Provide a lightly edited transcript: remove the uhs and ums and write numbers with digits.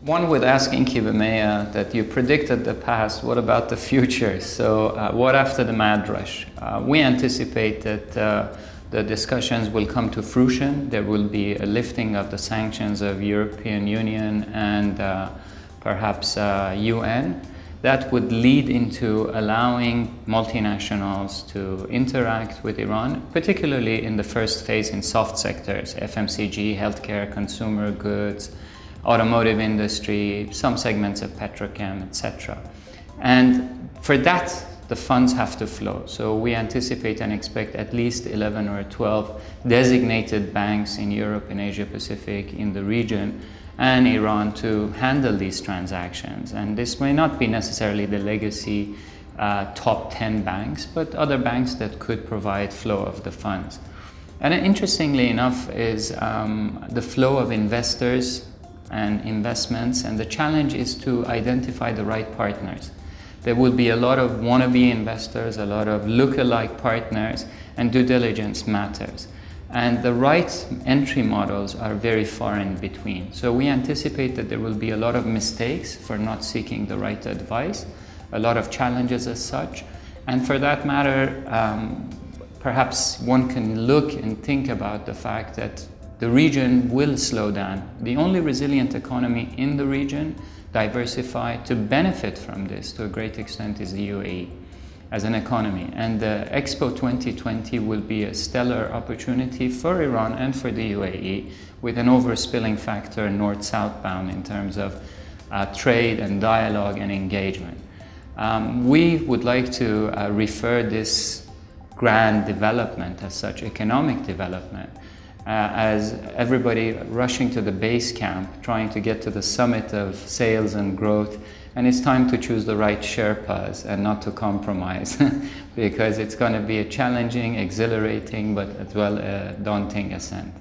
One would ask Inky Bemea that you predicted the past, what about the future? So what after the mad rush? We anticipate that the discussions will come to fruition. There will be a lifting of the sanctions of European Union and perhaps UN. That would lead into allowing multinationals to interact with Iran, particularly in the first phase in soft sectors, FMCG, healthcare, consumer goods, automotive industry, some segments of petrochem, etc. And for that, the funds have to flow. So we anticipate and expect at least 11 or 12 designated banks in Europe and Asia Pacific, in the region, and Iran to handle these transactions. And this may not be necessarily the legacy top 10 banks, but other banks that could provide flow of the funds. And interestingly enough is the flow of investors and investments, and the challenge is to identify the right partners. There will be a lot of wannabe investors, a lot of look-alike partners, and due diligence matters. And the right entry models are very far in between. So we anticipate that there will be a lot of mistakes for not seeking the right advice, a lot of challenges as such. And for that matter, perhaps one can look and think about the fact that the region will slow down. The only resilient economy in the region, diversified to benefit from this to a great extent, is the UAE as an economy. And the Expo 2020 will be a stellar opportunity for Iran and for the UAE, with an overspilling factor north-southbound in terms of trade and dialogue and engagement. We would like to refer this grand development as such, economic development, as everybody rushing to the base camp, trying to get to the summit of sales and growth. And it's time to choose the right Sherpas and not to compromise, because it's going to be a challenging, exhilarating, but as well a daunting ascent.